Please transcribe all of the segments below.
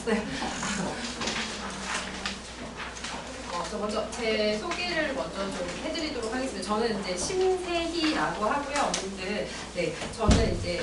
네. 먼저 제 소개를 먼저 좀 해드리도록 하겠습니다. 저는 이제 심세희라고 하고요. 근데 네, 저는 이제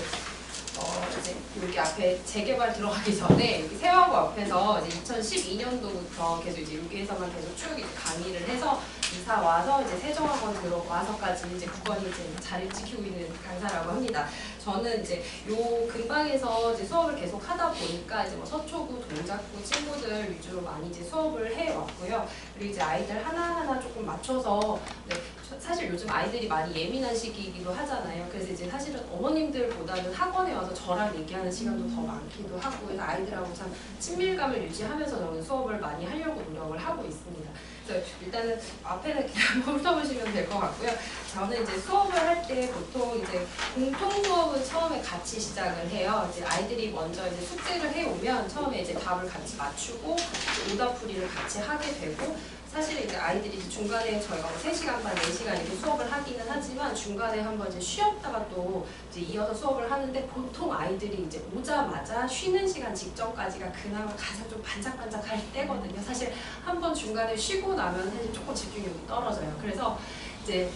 여기 앞에 재개발 들어가기 전에 여기 세화고 앞에서 이제 2012년도부터 계속 이제 여기에서만 계속 쭉 이제 강의를 해서 이사 와서 이제 세종학원 들어와서까지 이제 굳건히 이제 자리를 지키고 있는 강사라고 합니다. 저는 이제 요 근방에서 이제 수업을 계속 하다 보니까 이제 뭐 서초구, 동작구 친구들 위주로 많이 이제 수업을 해 왔고요. 그리고 이제 아이들 하나하나 조금 맞춰서 네, 사실 요즘 아이들이 많이 예민한 시기이기도 하잖아요. 그래서 이제 사실은 어머님들보다는 학원에 와서 저랑 얘기하는 시간도 더 많기도 하고, 그래서 아이들하고 참 친밀감을 유지하면서 저는 수업을 많이 하려고 노력을 하고 있습니다. 그래서 일단은 앞에는 그냥 훑어보시면 될 것 같고요. 저는 이제 수업을 할 때 보통 이제 공통 수업은 처음에 같이 시작을 해요. 이제 아이들이 먼저 이제 숙제를 해오면 처음에 이제 답을 같이 맞추고 오답풀이를 같이 하게 되고, 사실 이제 아이들이 이제 중간에 저희가 3시간 반, 4시간 이렇게 수업을 하기는 하지만 중간에 한번 이제 쉬었다가 또 이제 이어서 수업을 하는데, 보통 아이들이 이제 오자마자 쉬는 시간 직전까지가 그나마 가장 좀 반짝반짝할 때거든요. 사실 한번 중간에 쉬고 나면 사실 조금 집중력이 떨어져요. 그래서 이제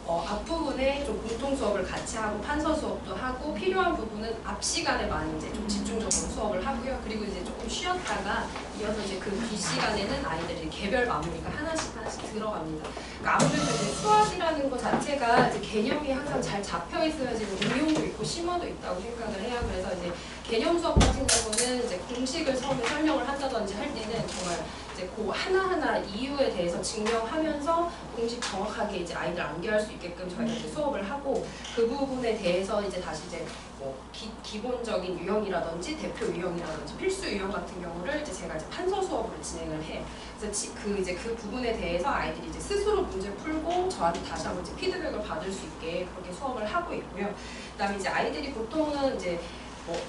앞부분에 좀 공통 수업을 같이 하고 판서 수업도 하고, 필요한 부분은 앞 시간에 많이 이제 좀 집중적으로 수업을 하고요. 그리고 이제 조금 쉬었다가 이어서 이제 그 뒷시간에는 아이들이 개별 마무리가 하나씩 들어갑니다. 그러니까 아무래도 이제 수학이라는 것 자체가 이제 개념이 항상 잘 잡혀 있어야지 응용도 있고 심화도 있다고 생각을 해요. 그래서 이제 개념 수업 같은 경우는 이제 공식을 처음에 설명을 한다든지 할 때는 정말 이제 그 하나하나 이유에 대해서 증명하면서 공식 정확하게 이제 아이들 암기할 수 있게끔 저희가 이제 수업을 하고, 그 부분에 대해서 이제 다시 이제 뭐 기본적인 유형이라든지 대표 유형이라든지 필수 유형 같은 경우를 이제 제가 이제 판서 수업으로 진행을 해요. 그래서 그 부분에 대해서 아이들이 이제 스스로 문제 풀고 저한테 다시 한번 이제 피드백을 받을 수 있게 그렇게 수업을 하고 있고요. 그다음에 이제 아이들이 보통은 이제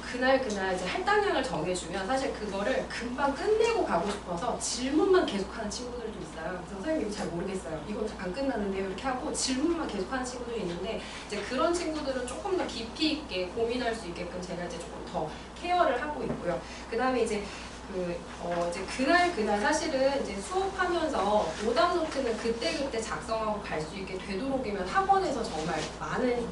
그날 이제 할당량을 정해주면 사실 그거를 금방 끝내고 가고 싶어서 질문만 계속하는 친구들도 있어요. 그래서 선생님 이거 잘 모르겠어요, 이거 안 끝나는데요, 이렇게 하고 질문만 계속하는 친구들이 있는데, 이제 그런 친구들은 조금 더 깊이 있게 고민할 수 있게끔 제가 이제 조금 더 케어를 하고 있고요. 그 다음에 이제 이제 그날 사실은 이제 수업하면서 오답 노트는 그때 작성하고 갈 수 있게 되도록이면 학원에서 정말 많은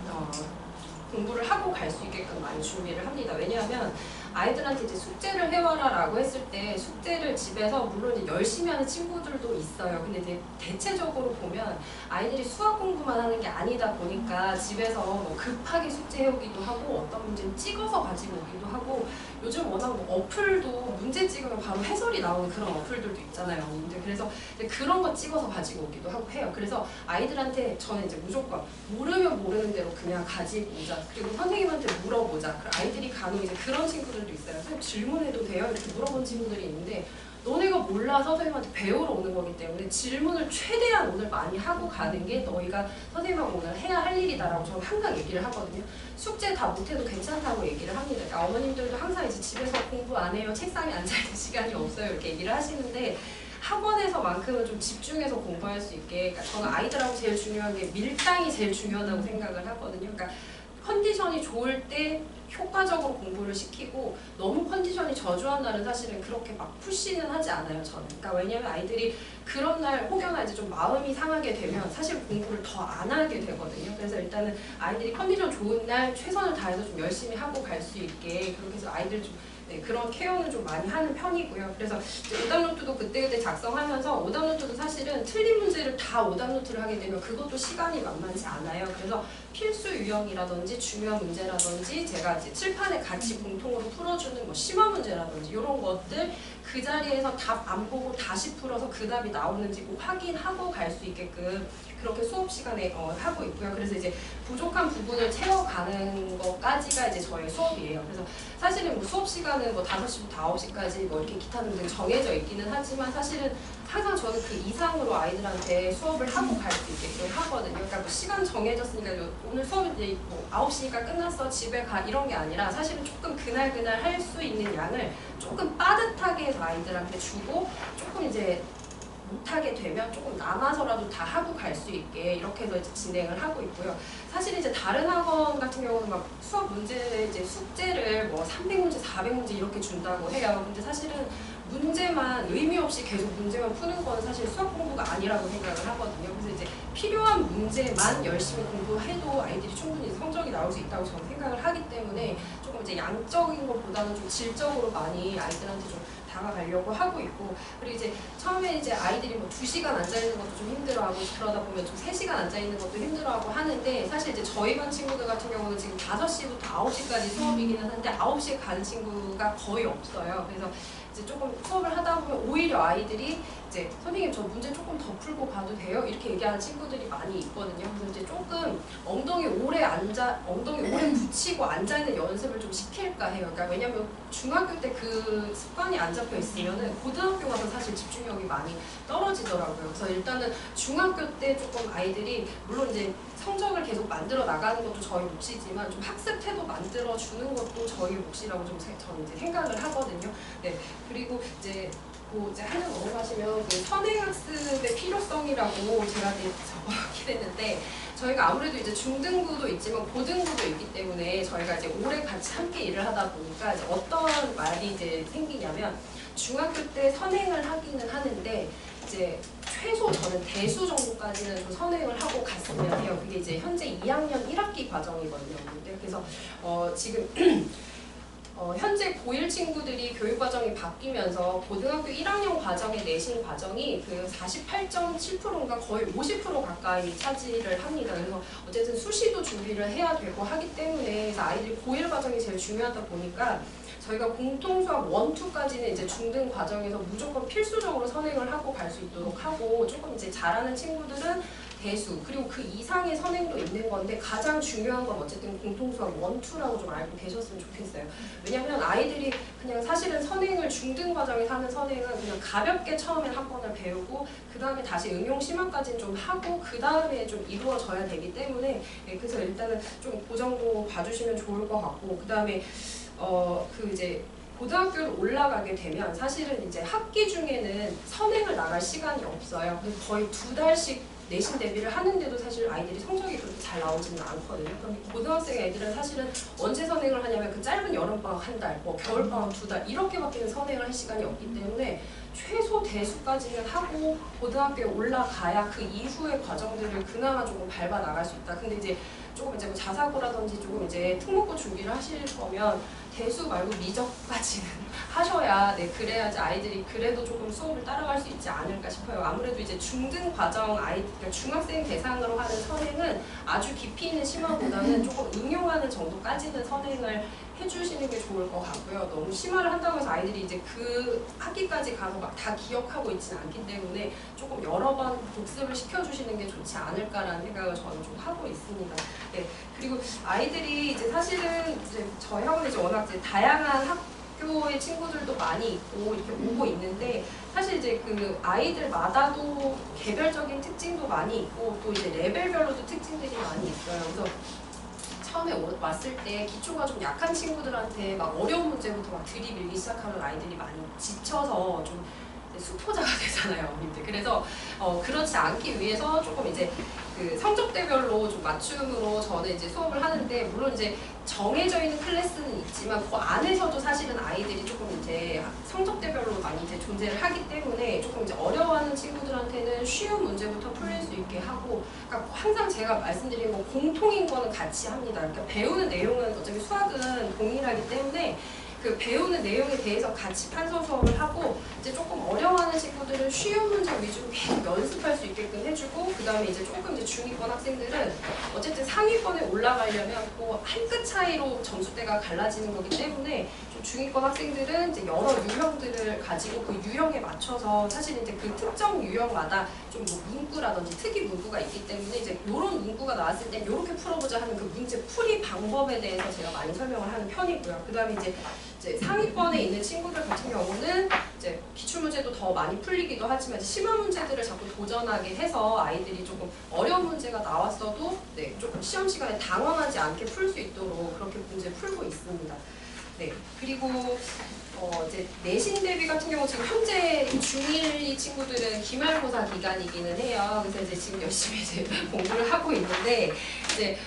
공부를 하고 갈 수 있게끔 많이 준비를 합니다. 왜냐하면 아이들한테 이제 숙제를 해와라 라고 했을 때 숙제를 집에서 물론 이제 열심히 하는 친구들도 있어요. 근데 이제 대체적으로 보면 아이들이 수학 공부만 하는 게 아니다 보니까 집에서 뭐 급하게 숙제 해오기도 하고, 어떤 문제는 찍어서 가지고 오기도 하고, 요즘 워낙 뭐 어플도 문제 찍으면 바로 해설이 나오는 그런 어플들도 있잖아요. 그래서 이제 그런 거 찍어서 가지고 오기도 하고 해요. 그래서 아이들한테 저는 이제 무조건 모르면 모르는 대로 그냥 가지고 오자, 그리고 선생님한테 물어보자. 아이들이 간혹 이제 그런 친구들도 있어요. 선생님 질문해도 돼요? 이렇게 물어본 친구들이 있는데, 너네가 몰라서 선생님한테 배우러 오는 거기 때문에 질문을 최대한 오늘 많이 하고 가는 게 너희가 선생님하고 오늘 해야 할 일이다라고 저는 항상 얘기를 하거든요. 숙제 다 못해도 괜찮다고 얘기를 합니다. 그러니까 어머님들도 항상 이제 집에서 공부 안 해요, 책상에 앉아있는 시간이 없어요, 이렇게 얘기를 하시는데, 학원에서만큼은 좀 집중해서 공부할 수 있게, 그러니까 저는 아이들하고 제일 중요한 게 밀당이 제일 중요하다고 생각을 하거든요. 그러니까 컨디션이 좋을 때 효과적으로 공부를 시키고, 너무 컨디션이 저조한 날은 사실은 그렇게 막 푸시는 하지 않아요, 저는. 그러니까 왜냐면 아이들이 그런 날 혹여나 이제 좀 마음이 상하게 되면 사실 공부를 더 안 하게 되거든요. 그래서 일단은 아이들이 컨디션 좋은 날 최선을 다해서 좀 열심히 하고 갈 수 있게 그렇게 해서 아이들 좀 그런 케어는 좀 많이 하는 편이고요. 그래서 오답노트도 그때그때 작성하면서, 오답노트도 사실은 틀린 문제를 다 오답노트를 하게 되면 그것도 시간이 만만치 않아요. 그래서 필수 유형이라든지 중요한 문제라든지 제가 이제 칠판에 같이 공통으로 풀어주는 뭐 심화 문제라든지 이런 것들 그 자리에서 답 안 보고 다시 풀어서 그 답이 나오는지 꼭 확인하고 갈 수 있게끔 그렇게 수업 시간에 하고 있고요. 그래서 이제 부족한 부분을 채워가는 것까지가 이제 저의 수업이에요. 그래서 사실은 뭐 수업 시간은 뭐 5시부터 9시까지 뭐 이렇게 기타 등등 정해져 있기는 하지만, 사실은 항상 저는 그 이상으로 아이들한테 수업을 하고 갈 수 있게끔 하거든요. 그러니까 뭐 시간 정해졌으니까 오늘 수업이 이제 뭐 9시니까 끝났어, 집에 가, 이런 게 아니라 사실은 조금 그날 할 수 있는 양을 조금 빠듯하게 해서 아이들한테 주고, 조금 이제 못하게 되면 조금 남아서라도 다 하고 갈 수 있게 이렇게 해서 이제 진행을 하고 있고요. 사실 이제 다른 학원 같은 경우는 막 수업 문제 이제 숙제를 뭐 300문제, 400문제 이렇게 준다고 해요. 근데 사실은 문제만 의미 없이 계속 문제만 푸는 건 사실 수학 공부가 아니라고 생각을 하거든요. 그래서 이제 필요한 문제만 열심히 공부해도 아이들이 충분히 성적이 나올 수 있다고 저는 생각을 하기 때문에 조금 이제 양적인 것보다는 좀 질적으로 많이 아이들한테 좀 다가가려고 하고 있고, 그리고 이제 처음에 이제 아이들이 뭐 2시간 앉아있는 것도 좀 힘들어하고 그러다 보면 좀 3시간 앉아있는 것도 힘들어하고 하는데, 사실 이제 저희 반 친구들 같은 경우는 지금 5시부터 9시까지 수업이기는 한데 9시에 가는 친구가 거의 없어요. 그래서 이제 조금 수업을 하다 보면 오히려 아이들이 이제 선생님 저 문제 조금 더 풀고 가도 돼요? 이렇게 얘기하는 친구들이 많이 있거든요. 그래서 이제 조금 엉덩이 오래 붙이고 앉아있는 연습을 좀 시킬까 해요. 그러니까 왜냐면 중학교 때 그 습관이 안 잡혀 있으면은 고등학교 가서 사실 집중력이 많이 떨어지더라고요. 그래서 일단은 중학교 때 조금 아이들이 물론 이제 성적을 계속 만들어 나가는 것도 저희 몫이지만 좀 학습 태도 만들어 주는 것도 저희 몫이라고 좀 저는 이제 생각을 하거든요. 네. 그리고 이제 이제 하나 넘어가시면 그 선행학습의 필요성이라고 제가 이제 적어놓긴 했는데, 저희가 아무래도 이제 중등부도 있지만 고등부도 있기 때문에 저희가 이제 오래 같이 함께 일을 하다 보니까 이제 어떤 말이 이제 생기냐면, 중학교 때 선행을 하기는 하는데 이제 최소 저는 대수 정도까지는 좀 선행을 하고 갔으면 해요. 그게 이제 현재 2학년 1학기 과정이거든요. 그래서 지금 현재 고1 친구들이 교육과정이 바뀌면서 고등학교 1학년 과정의 내신 과정이 그 48.7%인가 거의 50% 가까이 차지를 합니다. 그래서 어쨌든 수시도 준비를 해야 되고 하기 때문에, 그래서 아이들이 고1 과정이 제일 중요하다 보니까 저희가 공통수학 1, 2까지는 이제 중등 과정에서 무조건 필수적으로 선행을 하고 갈 수 있도록 하고, 조금 이제 잘하는 친구들은 대수, 그리고 그 이상의 선행도 있는 건데 가장 중요한 건 어쨌든 공통수학 1, 2라고 좀 알고 계셨으면 좋겠어요. 왜냐면 아이들이 그냥 사실은 선행을 중등 과정에 하는 선행은 그냥 가볍게 처음에 한 번을 배우고 그 다음에 다시 응용 심화까지는 좀 하고 그 다음에 좀 이루어져야 되기 때문에, 그래서 일단은 좀 그 정도 봐주시면 좋을 것 같고, 그 다음에 그 이제 고등학교를 올라가게 되면 사실은 이제 학기 중에는 선행을 나갈 시간이 없어요. 그래서 거의 2달씩 내신 대비를 하는데도 사실 아이들이 성적이 그렇게 잘 나오지는 않거든요. 그럼 고등학생 애들은 사실은 언제 선행을 하냐면 그 짧은 여름방학 한 달, 뭐 겨울방학 2달 이렇게밖에 선행을 할 시간이 없기 때문에 최소 대수까지는 하고 고등학교에 올라가야 그 이후의 과정들을 그나마 조금 밟아 나갈 수 있다. 근데 이제 조금 이제 뭐 자사고라든지 조금 이제 특목고 준비를 하실 거면 대수 말고 미적까지는 하셔야, 그래야지 아이들이 그래도 조금 수업을 따라갈 수 있지 않을까 싶어요. 아무래도 이제 중등 과정 그러니까 중학생 대상으로 하는 선행은 아주 깊이 있는 심화보다는 조금 응용하는 정도까지는 선행을 해주시는 게 좋을 것 같고요. 너무 심화를 한다고 해서 아이들이 이제 그 학기까지 가서 막 다 기억하고 있지는 않기 때문에 조금 여러 번 복습을 시켜주시는 게 좋지 않을까라는 생각을 저는 좀 하고 있습니다. 네. 그리고 아이들이 이제 사실은 이제 저희 학원에 이제 워낙 이제 다양한 학교의 친구들도 많이 있고 이렇게 오고 있는데, 사실 이제 그 아이들마다도 개별적인 특징도 많이 있고 또 이제 레벨별로도 특징들이 많이 있어요. 그래서 처음에 왔을 때 기초가 좀 약한 친구들한테 막 어려운 문제부터 막 들이밀기 시작하면 아이들이 많이 지쳐서 좀 수포자가 되잖아요. 그래서 그렇지 않기 위해서 조금 이제 그 성적대별로 좀 맞춤으로 저는 이제 수업을 하는데, 물론 이제 정해져 있는 클래스는 있지만 그 안에서도 사실은 아이들이 조금 이제 성적대별로 많이 이제 존재를 하기 때문에 조금 이제 어려워하는 친구들한테는 쉬운 문제부터 풀릴 수 있게 하고, 그러니까 항상 제가 말씀드린 건 공통인 거는 같이 합니다. 그러니까 배우는 내용은 어차피 수학은 동일하기 때문에 그 배우는 내용에 대해서 같이 판서 수업을 하고, 이제 조금 어려워하는 친구들은 쉬운 문제 위주로 계속 연습할 수 있게끔 해주고, 그 다음에 이제 조금 이제 중위권 학생들은 어쨌든 상위권에 올라가려면 또 한 끗 차이로 점수대가 갈라지는 거기 때문에 좀 중위권 학생들은 이제 여러 유형들을 가지고 그 유형에 맞춰서, 사실 이제 그 특정 유형마다 좀 뭐 문구라든지 특이 문구가 있기 때문에 이제 이런 문구가 나왔을 때 이렇게 풀어보자 하는 그 문제 풀이 방법에 대해서 제가 많이 설명을 하는 편이고요. 그 다음에 이제 상위권에 있는 친구들 같은 경우는 이제 기출문제도 더 많이 풀리기도 하지만 이제 심화 문제들을 자꾸 도전하게 해서 아이들이 조금 어려운 문제가 나왔어도 조금 시험 시간에 당황하지 않게 풀 수 있도록 그렇게 문제 풀고 있습니다. 네. 그리고 이제 내신 대비 같은 경우 지금 현재 중1 친구들은 기말고사 기간이기는 해요. 그래서 이제 지금 열심히 이제 공부를 하고 있는데 이제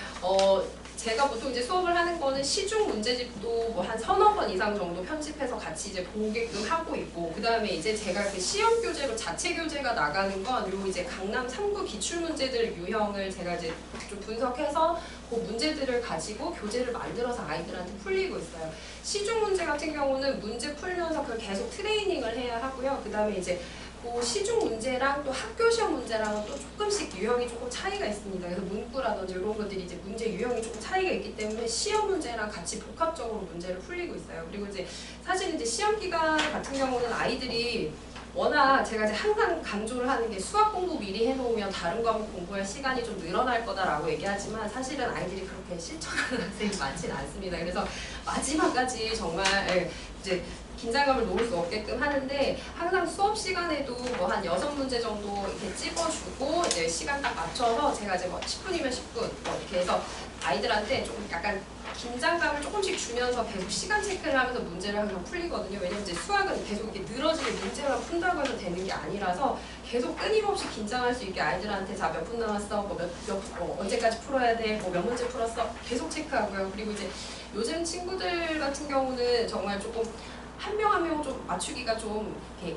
제가 보통 이제 수업을 하는 거는 시중 문제집도 뭐 한 서너 번 이상 정도 편집해서 같이 이제 보게끔 하고 있고, 그 다음에 이제 제가 그 시험 교재로 자체 교재가 나가는 건 요 이제 강남 3구 기출 문제들 유형을 제가 이제 좀 분석해서 그 문제들을 가지고 교재를 만들어서 아이들한테 풀리고 있어요. 시중 문제 같은 경우는 문제 풀면서 그걸 계속 트레이닝을 해야 하고요. 그 다음에 이제 그 시중 문제랑 또 학교 시험 문제랑은 또 조금씩 유형이 조금 차이가 있습니다. 그래서 문구라든지 이런 것들이 이제 문제 유형이 조금 차이가 있기 때문에 시험 문제랑 같이 복합적으로 문제를 풀리고 있어요. 그리고 이제 사실 이제 시험 기간 같은 경우는 아이들이 워낙 제가 이제 항상 강조를 하는 게 수학 공부 미리 해놓으면 다른 과목 공부할 시간이 좀 늘어날 거다라고 얘기하지만 사실은 아이들이 그렇게 실천하는 학생이 많지는 않습니다. 그래서 마지막까지 정말 이제 긴장감을 놓을 수 없게끔 하는데, 항상 수업 시간에도 뭐 한 6문제 정도 이렇게 찝어주고 이제 시간 딱 맞춰서 제가 이제 뭐 10분이면 10분 뭐 이렇게 해서 아이들한테 조금 약간 긴장감을 조금씩 주면서 계속 시간 체크를 하면서 문제를 항상 풀리거든요. 왜냐면 이제 수학은 계속 이렇게 늘어지게 문제만 푼다고 해서 되는 게 아니라서 계속 끊임없이 긴장할 수 있게 아이들한테 자 몇 분 남았어, 언제까지 풀어야 돼, 뭐 몇 문제 풀었어 계속 체크하고요. 그리고 이제 요즘 친구들 같은 경우는 정말 조금 한 명 한 명 좀 맞추기가 좀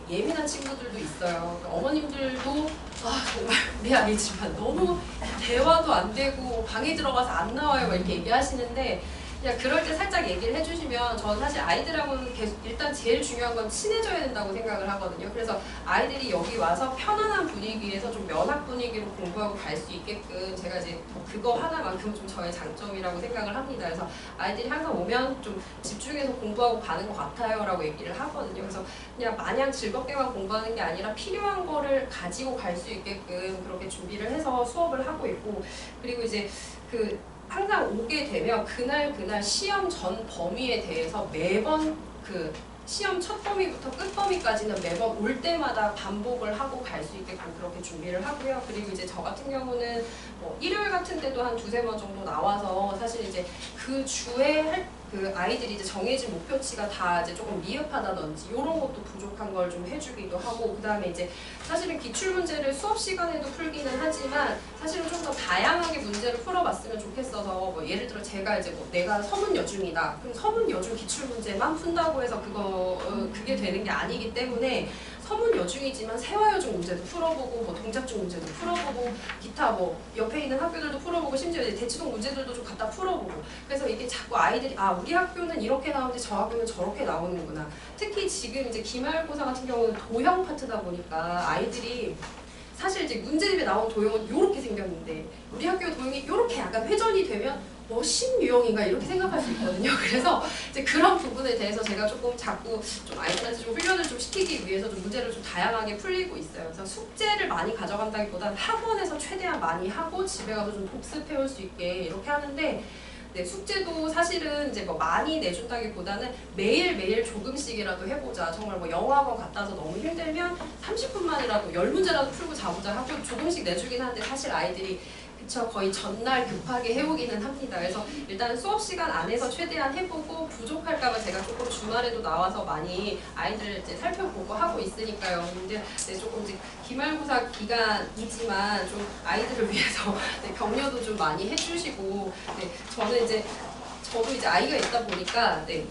예민한 친구들도 있어요. 어머님들도 정말 우리 아이지만 너무 대화도 안 되고 방에 들어가서 안 나와요 막 이렇게 얘기하시는데, 그냥 그럴 때 살짝 얘기를 해주시면 저는 사실 아이들하고는 계속 일단 제일 중요한 건 친해져야 된다고 생각을 하거든요. 그래서 아이들이 여기 와서 편안한 분위기에서 좀 면학 분위기로 공부하고 갈 수 있게끔 제가 이제 그거 하나만큼 좀 저의 장점이라고 생각을 합니다. 그래서 아이들이 항상 오면 좀 집중해서 공부하고 가는 것 같아요 라고 얘기를 하거든요. 그래서 그냥 마냥 즐겁게만 공부하는 게 아니라 필요한 거를 가지고 갈 수 있게끔 그렇게 준비를 해서 수업을 하고 있고, 그리고 이제 항상 오게 되면 그날 시험 전 범위에 대해서 매번 시험 첫 범위부터 끝 범위까지는 매번 올 때마다 반복을 하고 갈 수 있게끔 그렇게 준비를 하고요. 그리고 이제 저 같은 경우는 뭐 일요일 같은 때도 한 2-3번 정도 나와서 사실 이제 그 주에 아이들이 이제 정해진 목표치가 다 이제 조금 미흡하다든지 이런 것도 부족한 걸 좀 해주기도 하고, 그 다음에 이제 사실은 기출 문제를 수업 시간에도 풀기는 하지만 사실은 좀 더 다양하게 문제를 풀어봤으면 좋겠어서, 뭐 예를 들어 제가 이제 뭐 내가 서문 여중이다 그럼 서문 여중 기출 문제만 푼다고 해서 그게 되는 게 아니기 때문에 서문 여중이지만 세화 여중 문제도 풀어보고 뭐 동작중 문제도 풀어보고 기타 뭐 옆에 있는 학교들도 풀어보고 심지어 이제 대치동 문제들도 좀 갖다 풀어보고, 그래서 이게 자꾸 아이들이 우리 학교는 이렇게 나오는데 저 학교는 저렇게 나오는구나. 특히 지금 이제 기말고사 같은 경우는 도형 파트다 보니까 아이들이 사실 이제 문제집에 나온 도형은 이렇게 생겼는데 우리 학교 도형이 이렇게 약간 회전이 되면 신유형인가 이렇게 생각할 수 있거든요. 그래서 이제 그런 부분에 대해서 제가 조금 자꾸 좀 아이들한테 좀 훈련을 좀 시키기 위해서 좀 문제를 좀 다양하게 풀리고 있어요. 그래서 숙제를 많이 가져간다기보다는 학원에서 최대한 많이 하고 집에 가서 좀 독습해올 수 있게 이렇게 하는데, 네, 숙제도 사실은 이제 뭐 많이 내준다기보다는 매일매일 조금씩이라도 해보자. 정말 뭐 영어학원 갔다 와서 너무 힘들면 30분만이라도 10문제라도 풀고 자보자 하고 조금씩 내주긴 하는데, 사실 아이들이 거의 전날 급하게 해오기는 합니다. 그래서 일단 수업 시간 안에서 최대한 해보고 부족할까봐 제가 조금 주말에도 나와서 많이 아이들 이제 살펴보고 하고 있으니까요. 근데 네, 조금 이제 기말고사 기간이지만 좀 아이들을 위해서 네, 격려도 좀 많이 해주시고, 네, 저도 이제 아이가 있다 보니까 네,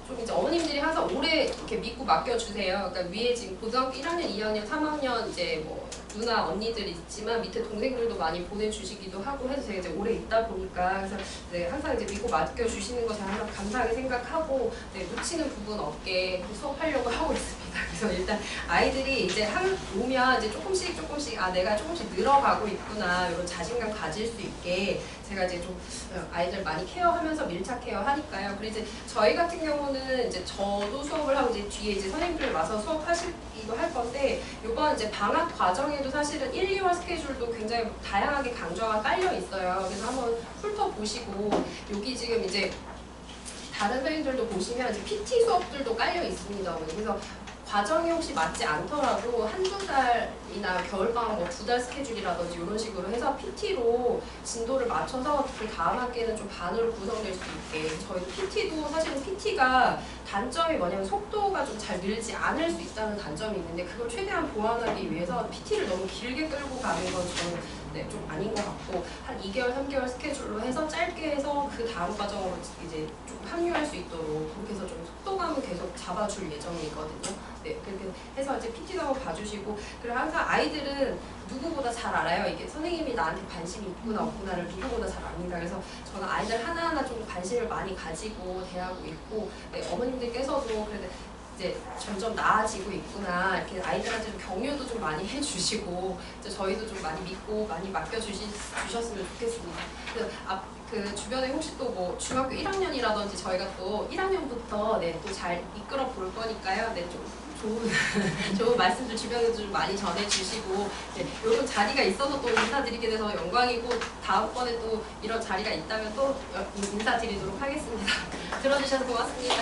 좀 이제 어머님들이 항상 오래 이렇게 믿고 맡겨주세요. 그러니까 위에 지금 고등학교 1학년, 2학년, 3학년 이제 뭐 누나 언니들이 있지만 밑에 동생들도 많이 보내주시기도 하고 해서 제가 이제 오래 있다 보니까 그래서 네, 항상 이제 믿고 맡겨주시는 것에 항상 감사하게 생각하고 네, 놓치는 부분 없게 수업하려고 하고 있습니다. 그래서 일단 아이들이 이제 오면 이제 조금씩 내가 조금씩 늘어가고 있구나 이런 자신감 가질 수 있게 제가 이제 좀 아이들 많이 케어하면서 밀착 케어하니까요. 그리고 이제 저희 같은 경우는 이제 저도 수업을 하고 이제 뒤에 이제 선생님들 와서 수업하시기도 할 건데, 이번 이제 방학 과정에도 사실은 1, 2월 스케줄도 굉장히 다양하게 강좌가 깔려 있어요. 그래서 한번 훑어보시고, 여기 지금 이제 다른 선생님들도 보시면 이제 PT 수업들도 깔려 있습니다. 그래서 과정이 혹시 맞지 않더라도 한두 달이나 겨울방학 뭐 2달 스케줄이라든지 이런 식으로 해서 PT로 진도를 맞춰서 그 다음 학기에는 좀 반으로 구성될 수 있게 저희도 PT도 사실은 PT가 단점이 뭐냐면 속도가 좀 잘 늘지 않을 수 있다는 단점이 있는데 그걸 최대한 보완하기 위해서 PT를 너무 길게 끌고 가는 건 저는 네, 좀 아닌 것 같고 한 2개월, 3개월 스케줄로 해서 짧게 해서 그 다음 과정으로 이제 좀 합류할 수 있도록 그렇게 해서 좀 속도감은 계속 잡아줄 예정이거든요. 네, 그렇게 해서 이제 PT도 한번 봐주시고 그리고 항상 아이들은 누구보다 잘 알아요. 이게 선생님이 나한테 관심이 있구나 없구나를 누구보다 잘 압니다. 그래서 저는 아이들 하나하나 좀 관심을 많이 가지고 대하고 있고 네, 어머님들께서도 그래도 이제 점점 나아지고 있구나 이렇게 아이들한테 좀 격려도 좀 많이 해주시고 이제 저희도 좀 많이 믿고 많이 맡겨주셨으면 좋겠습니다. 그 주변에 혹시 또 뭐 중학교 1학년이라든지 저희가 또 1학년부터 네, 또 잘 이끌어 볼 거니까요. 네, 좀 좋은 말씀들 주변에도 좀 많이 전해주시고 네, 이런 자리가 있어서 또 인사드리게 돼서 영광이고 다음번에 또 이런 자리가 있다면 또 인사드리도록 하겠습니다. 들어주셔서 고맙습니다.